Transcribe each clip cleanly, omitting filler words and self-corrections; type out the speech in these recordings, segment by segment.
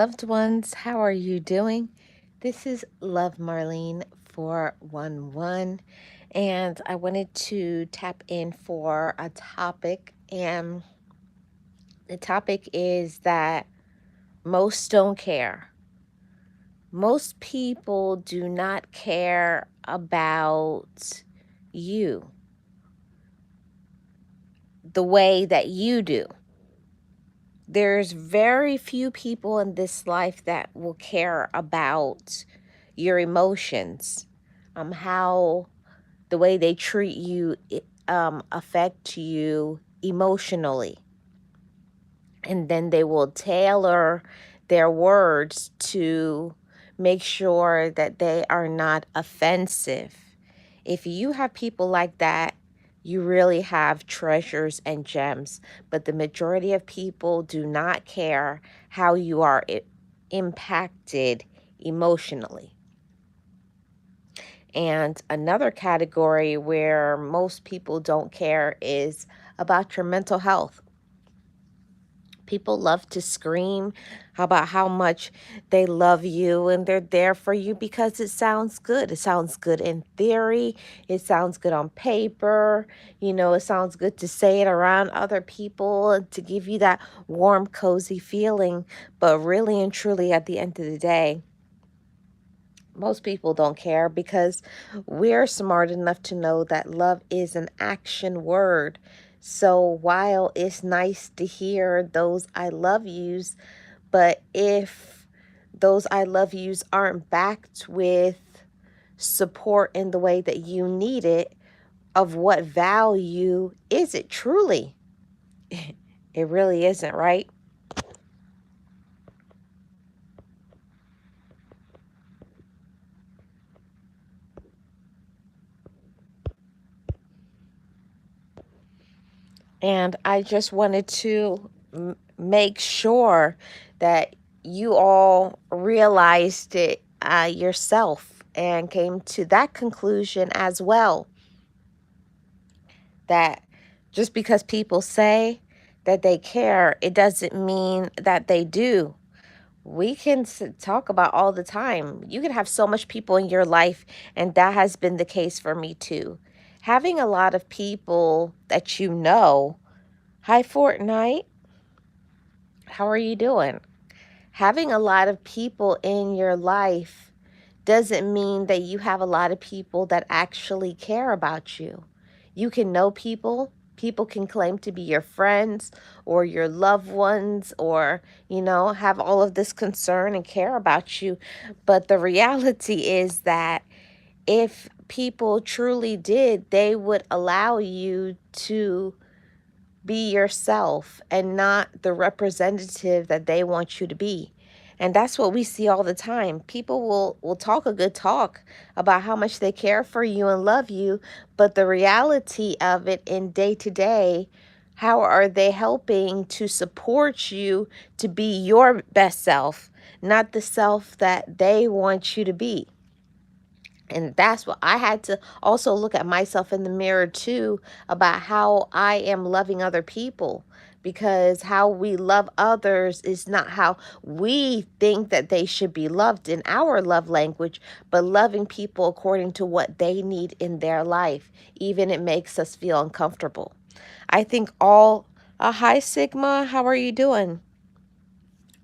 Loved ones, how are you doing? This is Love Marlene 411, and I wanted to tap in for a topic. And the topic is that most don't care. Most people do not care about you the way that you do. There's very few people in this life that will care about your emotions, how the way they treat you affect you emotionally. And then they will tailor their words to make sure that they are not offensive. If you have people like that, you really have treasures and gems. But the majority of people do not care how you are impacted emotionally. And another category where most people don't care is about your mental health. People love to scream about how much they love you and they're there for you because it sounds good. It sounds good in theory. It sounds good on paper. It sounds good to say it around other people and to give you that warm, cozy feeling. But really and truly, at the end of the day, most people don't care because we're smart enough to know that love is an action word. So while it's nice to hear those I love yous, but if those I love yous aren't backed with support in the way that you need it, of what value is it truly? It really isn't, right? And I just wanted to make sure that you all realized it yourself and came to that conclusion as well, that just because people say that they care, it doesn't mean that they do. We can talk about all the time. You can have so much people in your life, and that has been the case for me too. Having a lot of people that you know. Hi, Fortnite. How are you doing? Having a lot of people in your life doesn't mean that you have a lot of people that actually care about you. You can know people. People can claim to be your friends or your loved ones or, have all of this concern and care about you. But the reality is that if people truly did, they would allow you to be yourself and not the representative that they want you to be. And that's what we see all the time. People will talk a good talk about how much they care for you and love you, but the reality of it in day to day, how are they helping to support you to be your best self, not the self that they want you to be? And that's what I had to also look at myself in the mirror too, about how I am loving other people, because how we love others is not how we think that they should be loved in our love language, but loving people according to what they need in their life, even it makes us feel uncomfortable. I think all Hi Sigma, how are you doing?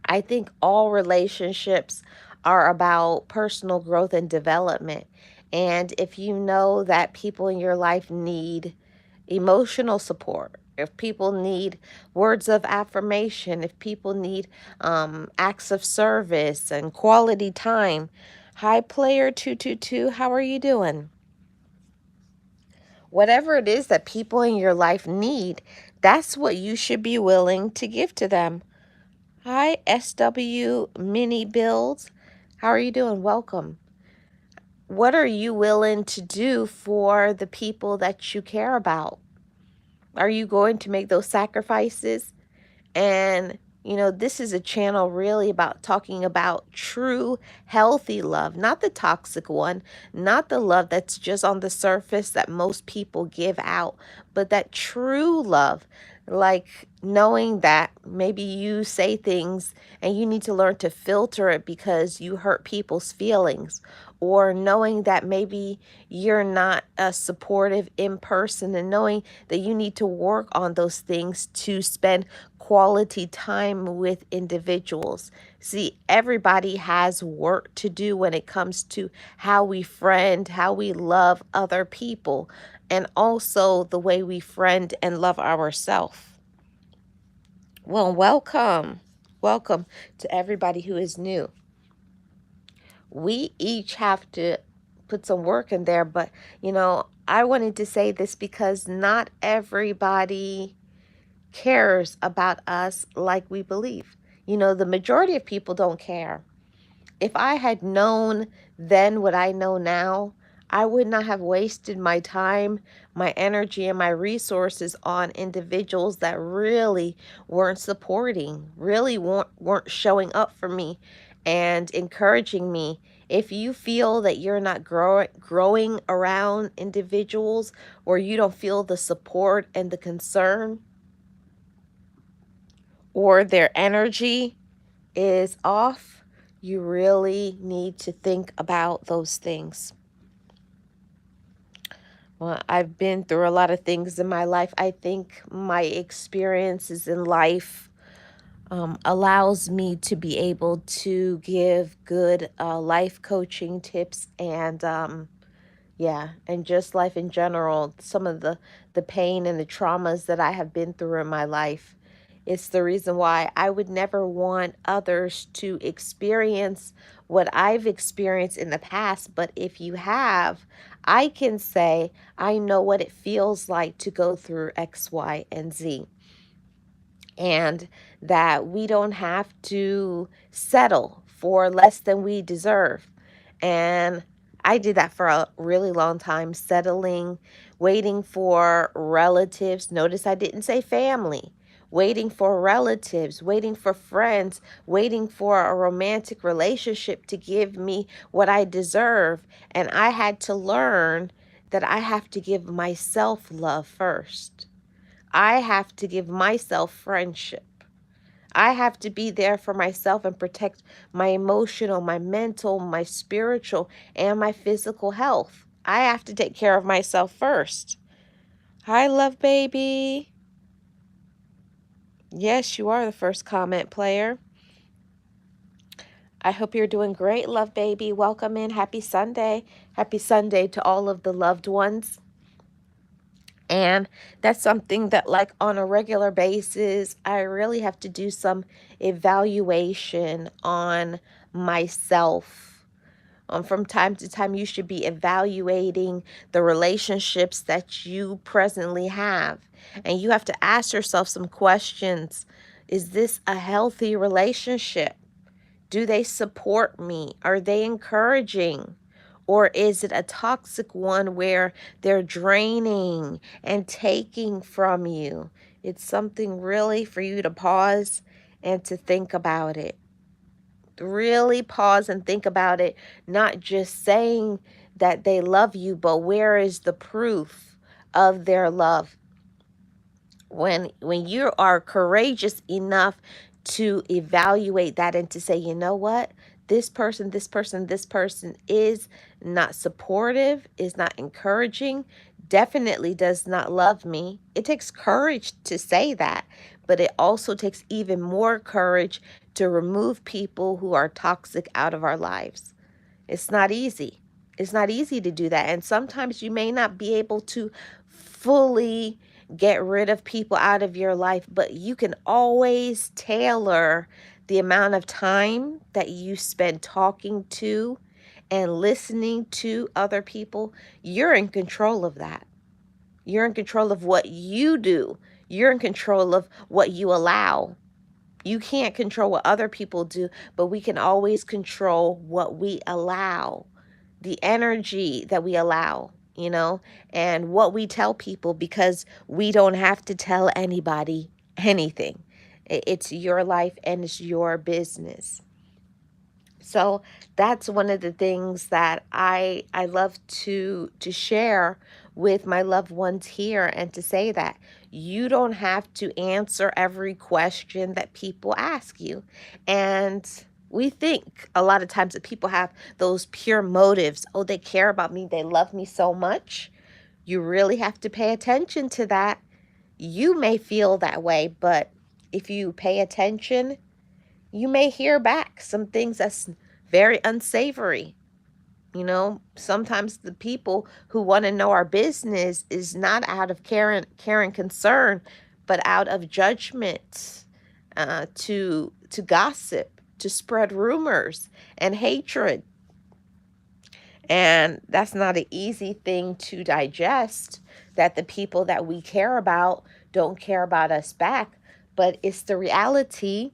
I think all relationships are about personal growth and development. And if you know that people in your life need emotional support, if people need words of affirmation, if people need acts of service and quality time. Hi, player 222, how are you doing? Whatever it is that people in your life need, that's what you should be willing to give to them. Hi, SW Mini Builds. How are you doing? Welcome. What are you willing to do for the people that you care about? Are you going to make those sacrifices? And, this is a channel really about talking about true, healthy love, not the toxic one, not the love that's just on the surface that most people give out, but that true love Like knowing that maybe you say things and you need to learn to filter it because you hurt people's feelings, or knowing that maybe you're not supportive in person, and knowing that you need to work on those things to spend quality time with individuals. See, everybody has work to do when it comes to how we friend, how we love other people, and also the way we friend and love ourselves. Well, welcome. Welcome to everybody who is new. We each have to put some work in there, but I wanted to say this because not everybody cares about us like we believe. The majority of people don't care. If I had known then what I know now, I would not have wasted my time, my energy, and my resources on individuals that really weren't supporting, really weren't showing up for me and encouraging me. If you feel that you're not growing around individuals, or you don't feel the support and the concern, or their energy is off, you really need to think about those things. Well, I've been through a lot of things in my life. I think my experiences in life allows me to be able to give good life coaching tips, and yeah, and just life in general. Some of the pain and the traumas that I have been through in my life. It's the reason why I would never want others to experience what I've experienced in the past. But if you have, I can say I know what it feels like to go through X, Y, and Z, and that we don't have to settle for less than we deserve. And I did that for a really long time, settling, waiting for relatives. Notice I didn't say family. Waiting for relatives, waiting for friends, waiting for a romantic relationship to give me what I deserve. And I had to learn that I have to give myself love first. I have to give myself friendship. I have to be there for myself and protect my emotional, my mental, my spiritual, and my physical health. I have to take care of myself first. Hi, love baby. Yes, you are the first comment player. I hope you're doing great, love baby. Welcome in. Happy Sunday. Happy Sunday to all of the loved ones. And that's something that, like, on a regular basis, I really have to do some evaluation on myself. From time to time, you should be evaluating the relationships that you presently have. And you have to ask yourself some questions. Is this a healthy relationship? Do they support me? Are they encouraging? Or is it a toxic one where they're draining and taking from you? It's something really for you to pause and to think about it. Really pause and think about it, not just saying that they love you, but where is the proof of their love? When you are courageous enough to evaluate that and to say, you know what, this person is not supportive, is not encouraging, definitely does not love me. It takes courage to say that, but it also takes even more courage to remove people who are toxic out of our lives. It's not easy. It's not easy to do that. And sometimes you may not be able to fully get rid of people out of your life, but you can always tailor the amount of time that you spend talking to and listening to other people. You're in control of that. You're in control of what you do. You're in control of what you allow. You can't control what other people do, but we can always control what we allow, the energy that we allow, and what we tell people, because we don't have to tell anybody anything. It's your life and it's your business. So that's one of the things that I love to share with my loved ones here, and to say that You don't have to answer every question that people ask you. And we think a lot of times that people have those pure motives. Oh, they care about me. They love me so much. You really have to pay attention to that. You may feel that way, but if you pay attention, you may hear back some things that's very unsavory. Sometimes the people who want to know our business is not out of care and concern, but out of judgment, to gossip, to spread rumors and hatred. And that's not an easy thing to digest, that the people that we care about don't care about us back. But it's the reality,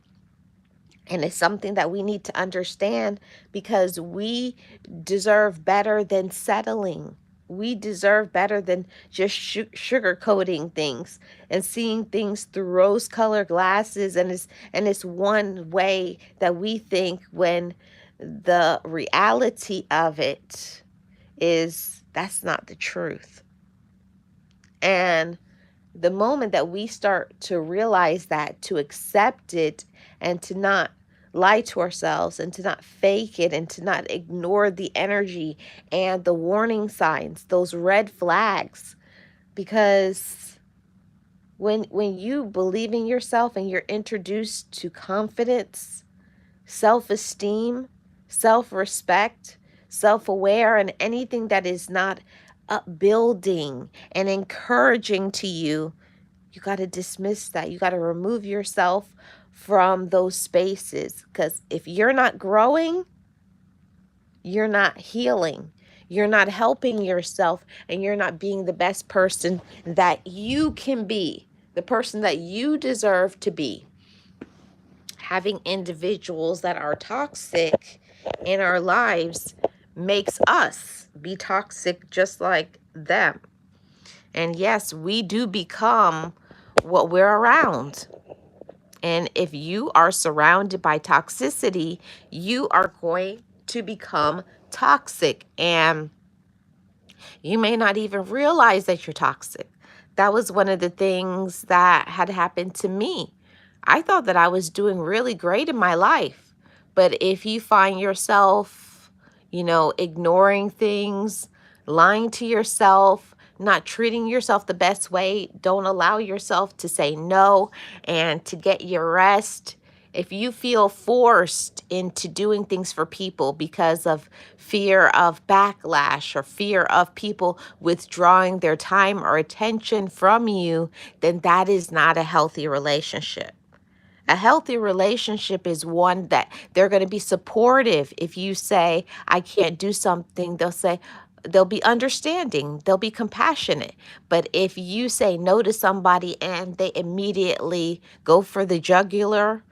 and it's something that we need to understand, because we deserve better than settling. We deserve better than just sugarcoating things and seeing things through rose-colored glasses. And it's one way that we think, when the reality of it is that's not the truth. And the moment that we start to realize that, to accept it, and to not lie to ourselves, and to not fake it, and to not ignore the energy and the warning signs, those red flags, because when you believe in yourself and you're introduced to confidence, self-esteem, self-respect, self-aware, and anything that is not upbuilding and encouraging to you, you got to dismiss that. You got to remove yourself from those spaces, because if you're not growing, you're not healing. You're not helping yourself, and you're not being the best person that you can be, the person that you deserve to be. Having individuals that are toxic in our lives makes us be toxic just like them. And yes, we do become what we're around. And if you are surrounded by toxicity, you are going to become toxic. And you may not even realize that you're toxic. That was one of the things that had happened to me. I thought that I was doing really great in my life. But if you find yourself, ignoring things, lying to yourself, not treating yourself the best way, don't allow yourself to say no and to get your rest. If you feel forced into doing things for people because of fear of backlash or fear of people withdrawing their time or attention from you, then that is not a healthy relationship. A healthy relationship is one that they're going to be supportive. If you say, I can't do something, they'll be understanding. They'll be compassionate. But if you say no to somebody and they immediately go for the jugular,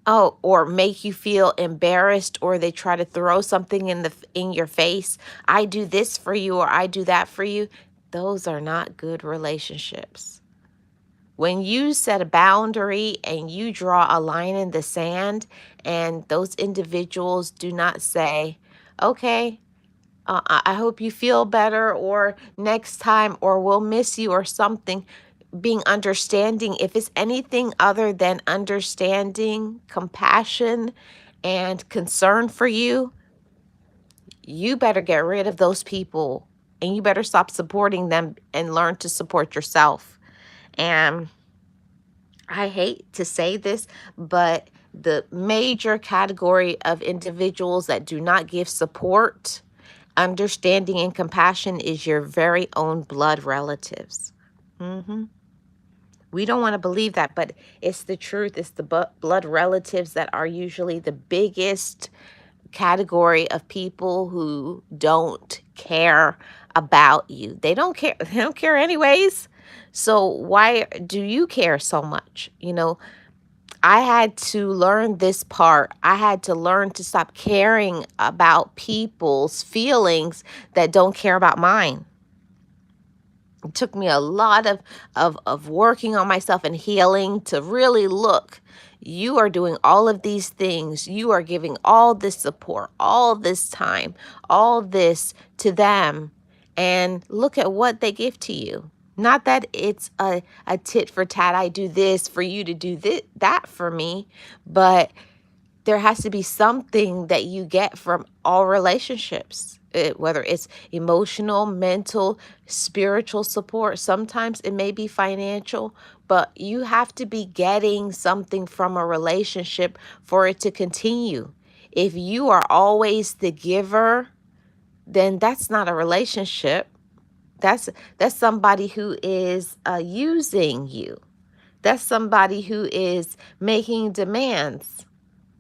or make you feel embarrassed, or they try to throw something in your face, I do this for you, or I do that for you, those are not good relationships. When you set a boundary and you draw a line in the sand, and those individuals do not say, okay, I hope you feel better, or next time, or we'll miss you, or something, being understanding, if it's anything other than understanding, compassion, and concern for you, you better get rid of those people, and you better stop supporting them and learn to support yourself. And I hate to say this, but the major category of individuals that do not give support, understanding, and compassion is your very own blood relatives. We don't want to believe that, but it's the truth. It's the blood relatives that are usually the biggest category of people who don't care about you. They don't care. They don't care anyways. So why do you care so much? I had to learn this part. I had to learn to stop caring about people's feelings that don't care about mine. It took me a lot of working on myself and healing to really look. You are doing all of these things. You are giving all this support, all this time, all this to them. And look at what they give to you. Not that it's a tit for tat, I do this for you to do that for me, but there has to be something that you get from all relationships, whether it's emotional, mental, spiritual support. Sometimes it may be financial, but you have to be getting something from a relationship for it to continue. If you are always the giver, then that's not a relationship. That's that's somebody who is using you. That's somebody who is making demands.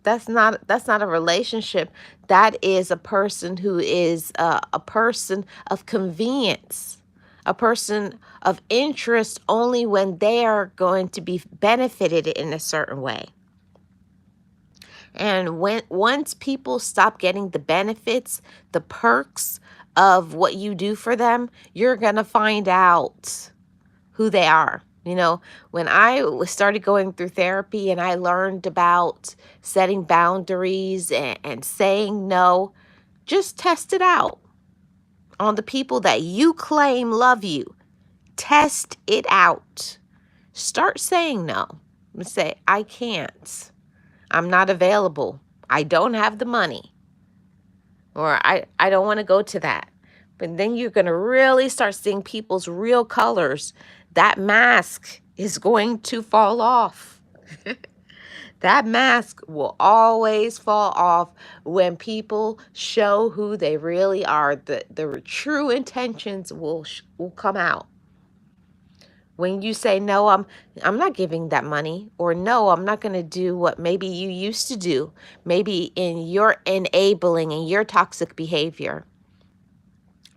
That's not a relationship. That is a person who is a person of convenience, a person of interest only when they are going to be benefited in a certain way. And when once people stop getting the benefits, the perks of what you do for them, you're going to find out who they are. You know, when I started going through therapy and I learned about setting boundaries and saying no, just test it out on the people that you claim love you. Test it out. Start saying no. Say, I can't. I'm not available. I don't have the money. Or I don't want to go to that. But then you're going to really start seeing people's real colors. That mask is going to fall off. That mask will always fall off when people show who they really are. The true intentions will come out. When you say, no, I'm not giving that money, or no, I'm not going to do what maybe you used to do, maybe in your enabling and your toxic behavior.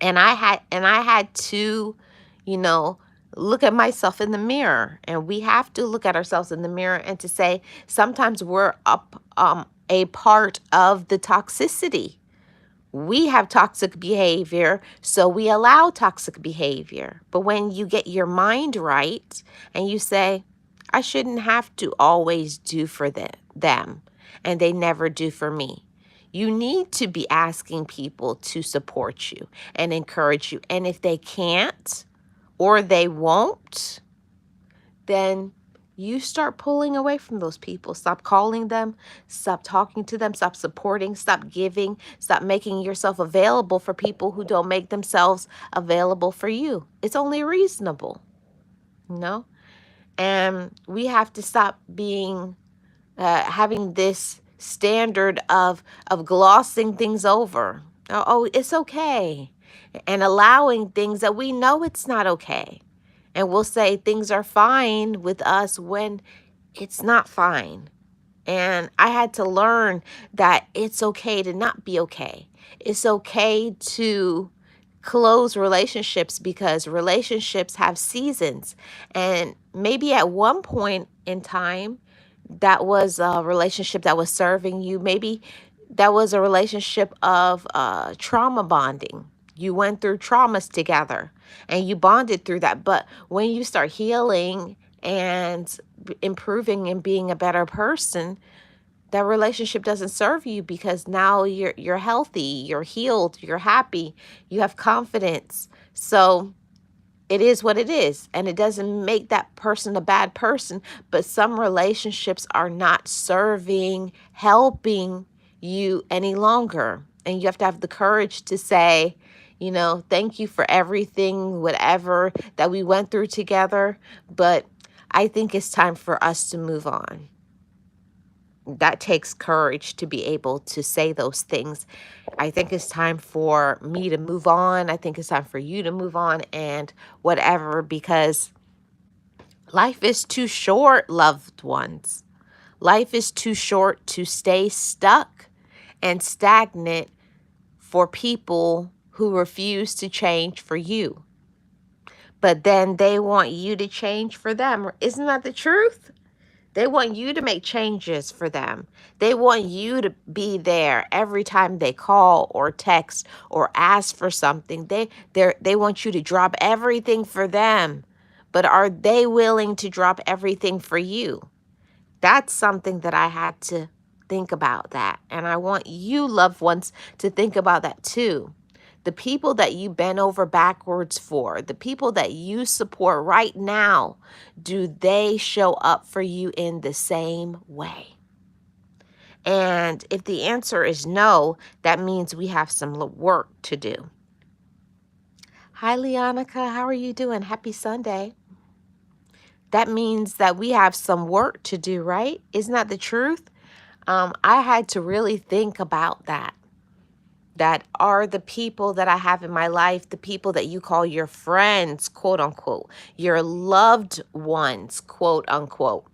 And I had to, you know, look at myself in the mirror. And we have to look at ourselves in the mirror and to say, sometimes we're a part of the toxicity. We have toxic behavior, so we allow toxic behavior. But when you get your mind right and you say, I shouldn't have to always do for them, and they never do for me. You need to be asking people to support you and encourage you. And if they can't or they won't, then you start pulling away from those people. Stop calling them, stop talking to them, stop supporting, stop giving, stop making yourself available for people who don't make themselves available for you. It's only reasonable, you know? And we have to stop being, having this standard of glossing things over. Oh, it's okay. And allowing things that we know it's not okay. And we'll say things are fine with us when it's not fine. And I had to learn that it's okay to not be okay. It's okay to close relationships because relationships have seasons. And maybe at one point in time, that was a relationship that was serving you. Maybe that was a relationship of trauma bonding. You went through traumas together and you bonded through that. But when you start healing and improving and being a better person, that relationship doesn't serve you because now you're healthy, you're healed, you're happy, you have confidence. So it is what it is, and it doesn't make that person a bad person, but some relationships are not serving, helping you any longer. And you have to have the courage to say, you know, thank you for everything, whatever that we went through together, but I think it's time for us to move on. That takes courage to be able to say those things. I think it's time for me to move on. I think it's time for you to move on and whatever, because life is too short, loved ones. Life is too short to stay stuck and stagnant for people who refuse to change for you. But then they want you to change for them. Isn't that the truth? They want you to make changes for them. They want you to be there every time they call or text or ask for something. They want you to drop everything for them. But are they willing to drop everything for you? That's something that I had to think about that. And I want you, loved ones, to think about that too. The people that you bend over backwards for, the people that you support right now, do they show up for you in the same way? And if the answer is no, that means we have some work to do. Hi, Leonica. How are you doing? Happy Sunday. That means that we have some work to do, right? Isn't that the truth? I had to really think about that. That are the people that I have in my life, the people that you call your friends, quote unquote, your loved ones, quote unquote.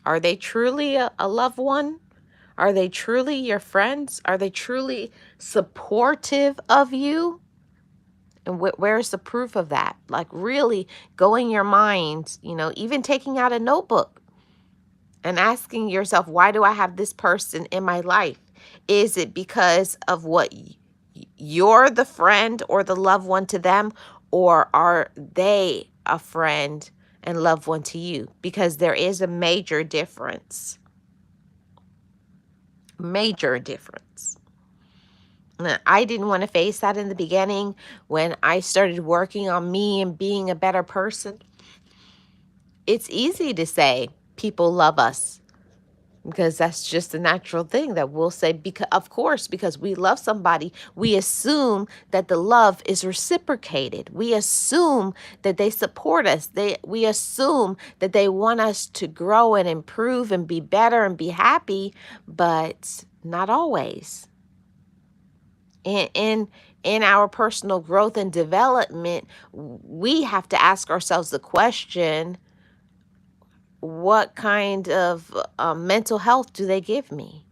Are they truly a loved one? Are they truly your friends? Are they truly supportive of you? And where's the proof of that? Like really go in your mind, even taking out a notebook and asking yourself, why do I have this person in my life? Is it because of what you're the friend or the loved one to them, or are they a friend and loved one to you? Because there is a major difference. Major difference. I didn't want to face that in the beginning when I started working on me and being a better person. It's easy to say people love us because that's just a natural thing that we'll say, because of course, because we love somebody, we assume that the love is reciprocated. We assume that they support us. We assume that they want us to grow and improve and be better and be happy, but not always. In our personal growth and development, we have to ask ourselves the question, what kind of mental health do they give me?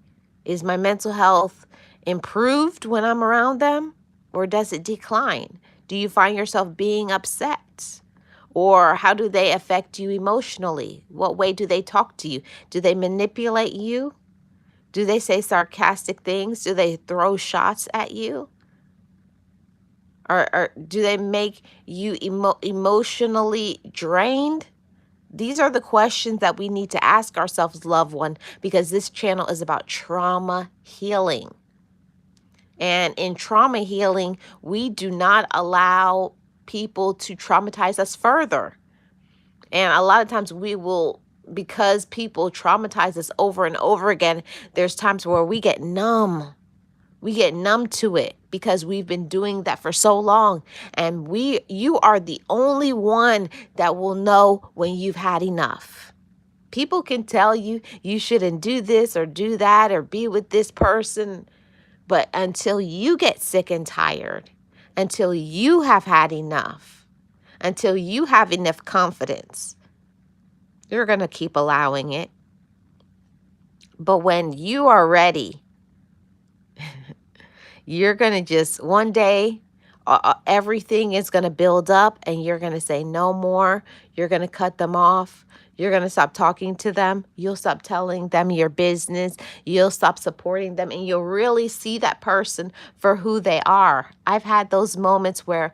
Is my mental health improved when I'm around them, or does it decline? Do you find yourself being upset? Or how do they affect you emotionally? What way do they talk to you? Do they manipulate you? Do they say sarcastic things? Do they throw shots at you? Or do they make you emotionally drained? These are the questions that we need to ask ourselves, loved one, because this channel is about trauma healing. And in trauma healing, we do not allow people to traumatize us further. And a lot of times we will, because people traumatize us over and over again, there's times where we get numb. We get numb to it because we've been doing that for so long. And you are the only one that will know when you've had enough. People can tell you you shouldn't do this or do that or be with this person. But until you get sick and tired, until you have had enough, until you have enough confidence, you're going to keep allowing it. But when you are ready, you're going to just one day, everything is going to build up and you're going to say no more. You're going to cut them off. You're going to stop talking to them. You'll stop telling them your business. You'll stop supporting them, and you'll really see that person for who they are. I've had those moments where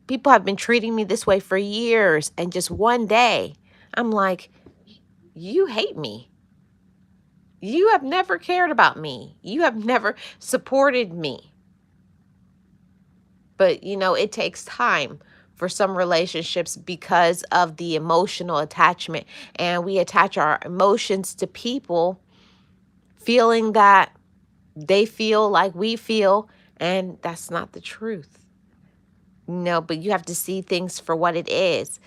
people have been treating me this way for years, and just one day I'm like, you hate me. You have never cared about me. You have never supported me. But, it takes time for some relationships because of the emotional attachment. And we attach our emotions to people feeling that they feel like we feel. And that's not the truth. But you have to see things for what it is.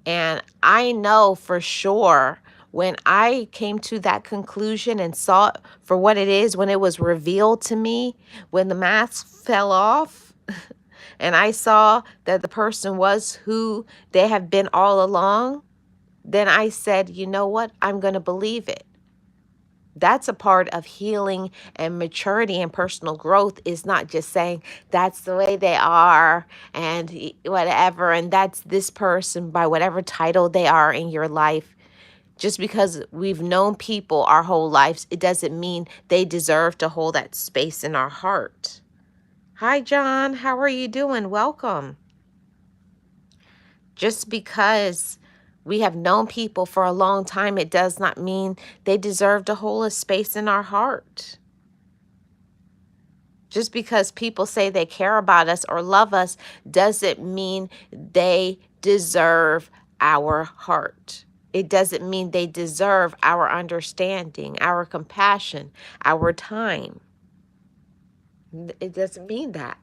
And I know for sure when I came to that conclusion and saw it for what it is, when it was revealed to me, when the mask fell off, and I saw that the person was who they have been all along, then I said, you know what? I'm going to believe it. That's a part of healing and maturity and personal growth, is not just saying that's the way they are and whatever, and that's this person by whatever title they are in your life. Just because we've known people our whole lives, it doesn't mean they deserve to hold that space in our heart. Hi, John. How are you doing? Welcome. Just because we have known people for a long time, it does not mean they deserve to hold a space in our heart. Just because people say they care about us or love us doesn't mean they deserve our heart. It doesn't mean they deserve our understanding, our compassion, our time. It doesn't mean that.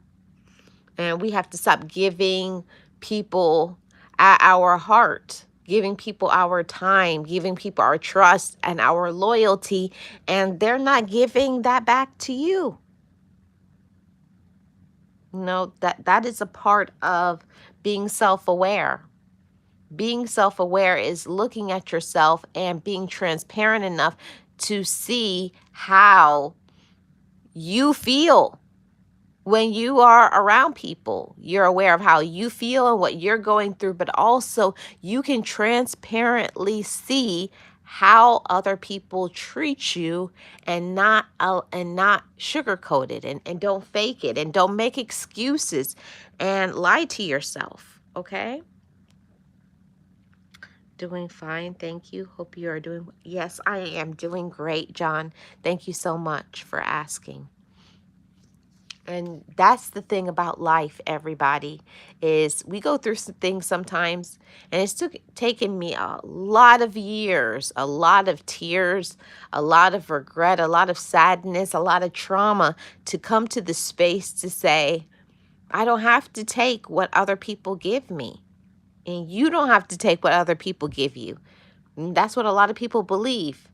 And we have to stop giving people our heart, giving people our time, giving people our trust and our loyalty, and they're not giving that back to you. No, that is a part of being self-aware. Being self-aware is looking at yourself and being transparent enough to see how you feel when you are around people. You're aware of how you feel and what you're going through, but also you can transparently see how other people treat you and not sugarcoat it, and don't fake it, and don't make excuses and lie to yourself. Okay? Doing fine, thank you. Hope you are doing. Yes, I am doing great, John. Thank you so much for asking. And that's the thing about life, everybody, is we go through some things sometimes, and it's taken me a lot of years, a lot of tears, a lot of regret, a lot of sadness, a lot of trauma to come to the space to say, I don't have to take what other people give me. And you don't have to take what other people give you. And that's what a lot of people believe.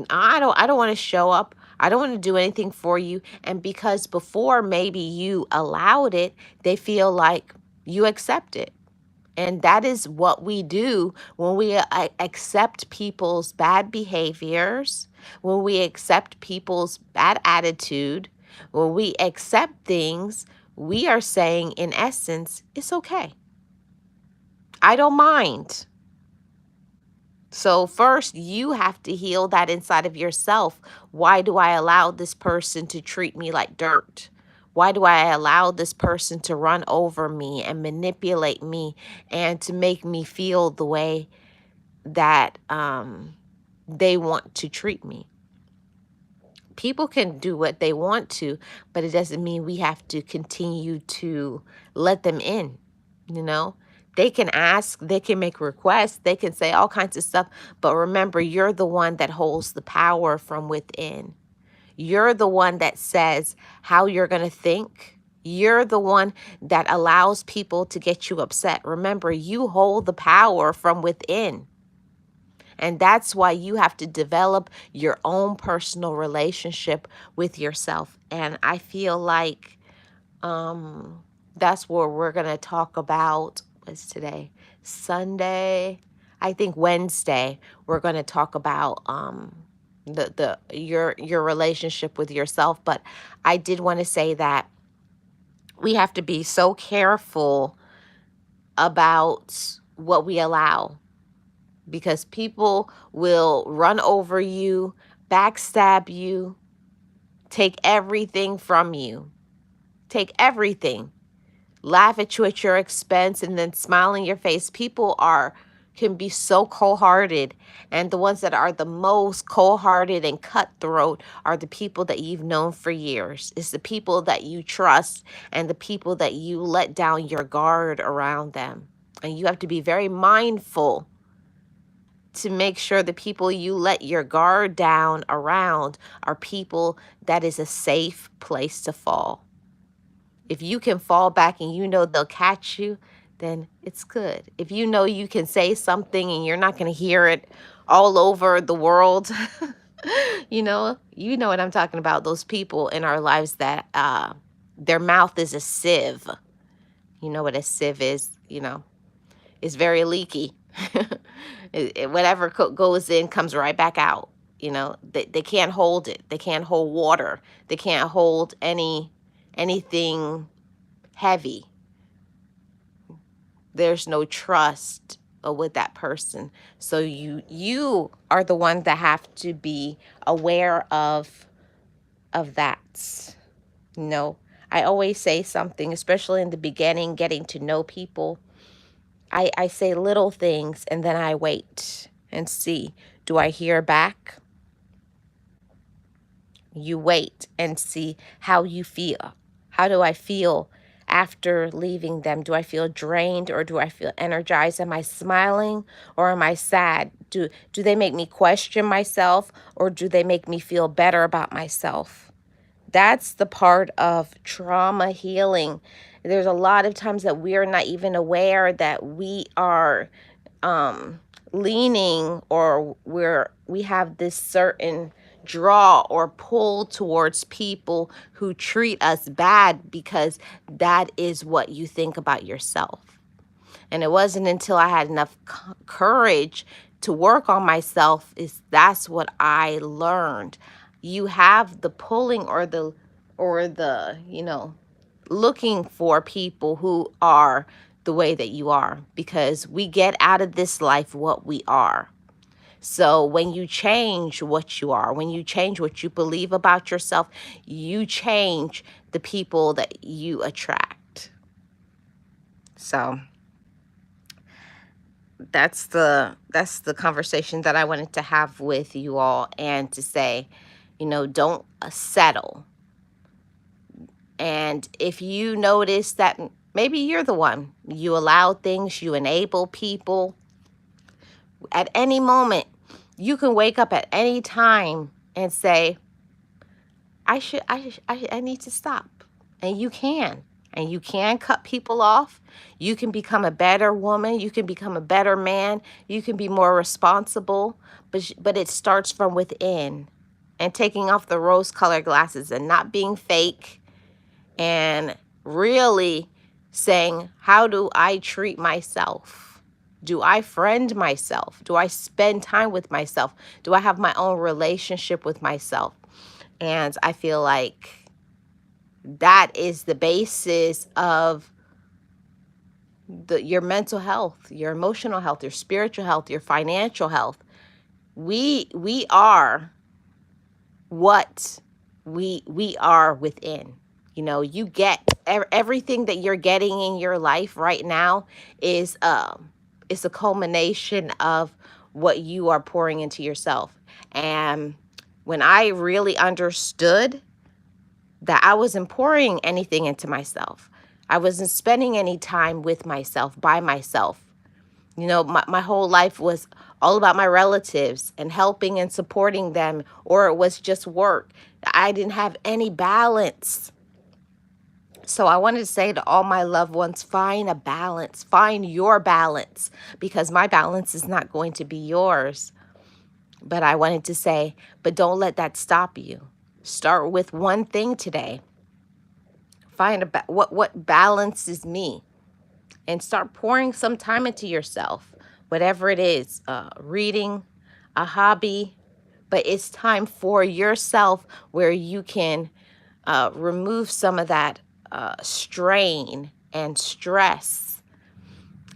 I don't want to show up. I don't want to do anything for you. And because before maybe you allowed it, they feel like you accept it. And that is what we do when we accept people's bad behaviors, when we accept people's bad attitude, when we accept things, we are saying, in essence, it's okay. I don't mind. So first, you have to heal that inside of yourself. Why do I allow this person to treat me like dirt? Why do I allow this person to run over me and manipulate me and to make me feel the way that they want to treat me? People can do what they want to, but it doesn't mean we have to continue to let them in, you know? They can ask, they can make requests, they can say all kinds of stuff, but remember, you're the one that holds the power from within. You're the one that says how you're going to think. You're the one that allows people to get you upset. Remember, you hold the power from within. And that's why you have to develop your own personal relationship with yourself. And I feel like that's where we're going to talk about, what's today? Sunday. I think Wednesday, we're going to talk about your relationship with yourself. But I did want to say that we have to be so careful about what we allow, because people will run over you, backstab you, take everything from you, take everything, laugh at you at your expense, and then smile in your face. People can be so cold-hearted, and the ones that are the most cold-hearted and cutthroat are the people that you've known for years. It's the people that you trust and the people that you let down your guard around them. And you have to be very mindful to make sure the people you let your guard down around are people that is a safe place to fall. If you can fall back and you know they'll catch you, then it's good. If you know you can say something and you're not going to hear it all over the world, you know what I'm talking about. Those people in our lives that their mouth is a sieve. You know what a sieve is, it's very leaky. Whatever goes in comes right back out. They can't hold it. They can't hold water. They can't hold anything heavy. There's no trust with that person. So you are the one that have to be aware of that. I always say something, especially in the beginning, getting to know people. I say little things and then I wait and see. Do I hear back? You wait and see how you feel. How do I feel after leaving them? Do I feel drained or do I feel energized? Am I smiling or am I sad? Do they make me question myself or do they make me feel better about myself? That's the part of trauma healing. There's a lot of times that we're not even aware that we are um, leaning, or we have this certain draw or pull towards people who treat us bad because that is what you think about yourself. And it wasn't until I had enough courage to work on myself is that's what I learned. You have the pulling or the looking for people who are the way that you are, because we get out of this life what we are. So when you change what you are, when you change what you believe about yourself, you change the people that you attract. So that's the conversation that I wanted to have with you all, and to say, don't settle. And if you notice that maybe you're the one, you allow things, you enable people, at any moment, you can wake up at any time and say, I need to stop. And you can. And you can cut people off. You can become a better woman. You can become a better man. You can be more responsible. But it starts from within. And taking off the rose-colored glasses and not being fake, and really saying, how do I treat myself? Do I friend myself? Do I spend time with myself? Do I have my own relationship with myself? And I feel like that is the basis of your mental health, your emotional health, your spiritual health, your financial health. We are what we are within. You get everything that you're getting in your life right now is it's a culmination of what you are pouring into yourself. And when I really understood that I wasn't pouring anything into myself, I wasn't spending any time with myself, by myself. My whole life was all about my relatives and helping and supporting them, or it was just work. I didn't have any balance. So I wanted to say to all my loved ones, find a balance, find your balance, because my balance is not going to be yours. But I wanted to say, but don't let that stop you. Start with one thing today. Find what balances me, and start pouring some time into yourself, whatever it is, reading, a hobby, but it's time for yourself where you can remove some of that strain and stress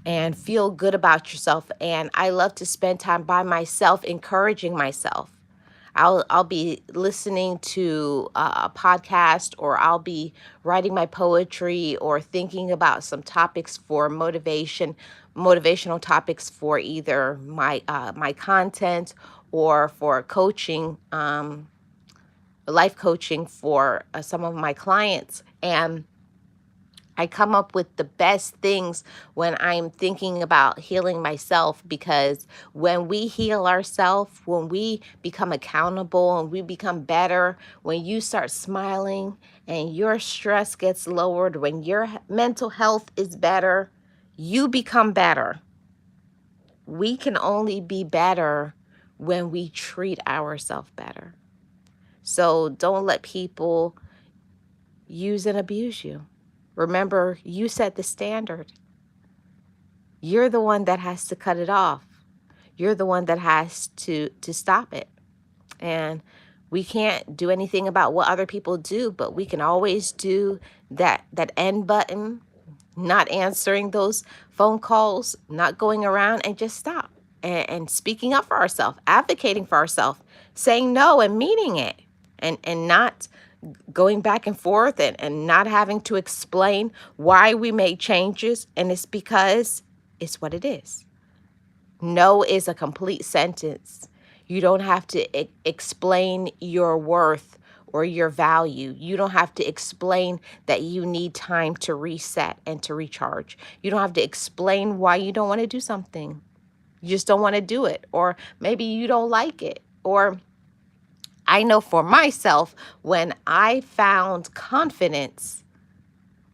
and feel good about yourself. And I love to spend time by myself, encouraging myself. I'll be listening to a podcast, or I'll be writing my poetry, or thinking about some topics for motivational topics for either my content, or for coaching, life coaching for some of my clients. And I come up with the best things when I'm thinking about healing myself, because when we heal ourselves, when we become accountable and we become better, when you start smiling and your stress gets lowered, when your mental health is better, you become better. We can only be better when we treat ourselves better. So don't let people use and abuse you. Remember, you set the standard. You're the one that has to cut it off. You're the one that has to stop it. And we can't do anything about what other people do, but we can always do that end button, not answering those phone calls, not going around, and just stop. And speaking up for ourselves, advocating for ourselves, saying no and meaning it, and not going back and forth, and not having to explain why we made changes. And it's because it's what it is. No is a complete sentence. You don't have to explain your worth or your value. You don't have to explain that you need time to reset and to recharge. You don't have to explain why you don't want to do something. You just don't want to do it. Or maybe you don't like it. Or I know for myself, when I found confidence,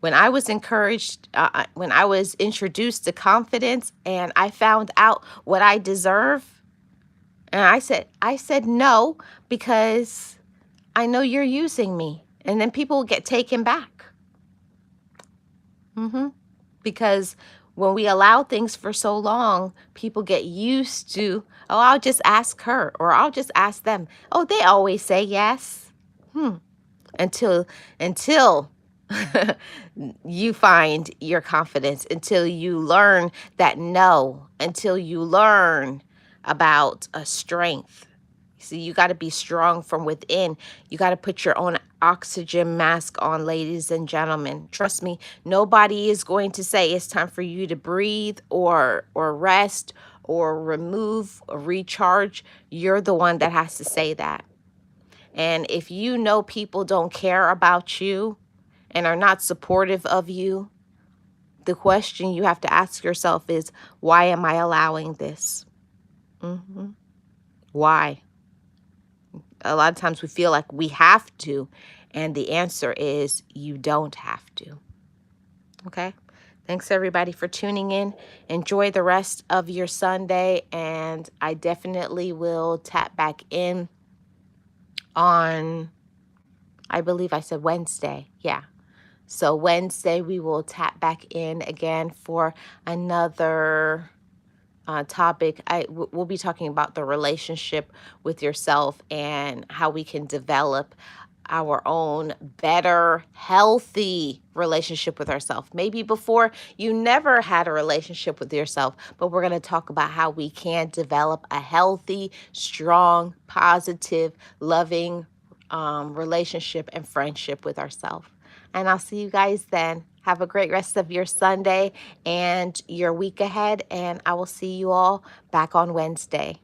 when I was encouraged, when I was introduced to confidence and I found out what I deserve, and I said no because I know you're using me. And then people get taken back. Because when we allow things for so long, people get used to, oh, I'll just ask her or I'll just ask them. Oh, they always say yes. Until you find your confidence, until you learn that no, until you learn about a strength. See, you got to be strong from within. You got to put your own oxygen mask on, ladies and gentlemen. Trust me, nobody is going to say it's time for you to breathe or rest or remove or recharge. You're the one that has to say that. And if you know people don't care about you and are not supportive of you, the question you have to ask yourself is, why am I allowing this? Why? A lot of times we feel like we have to, and the answer is you don't have to. Okay? Thanks everybody for tuning in. Enjoy the rest of your Sunday, and I definitely will tap back in on, I believe I said Wednesday. Yeah. So Wednesday we will tap back in again for another topic. We'll be talking about the relationship with yourself and how we can develop our own better, healthy relationship with ourselves. Maybe before you never had a relationship with yourself, but we're going to talk about how we can develop a healthy, strong, positive, loving relationship and friendship with ourselves. And I'll see you guys then. Have a great rest of your Sunday and your week ahead. And I will see you all back on Wednesday.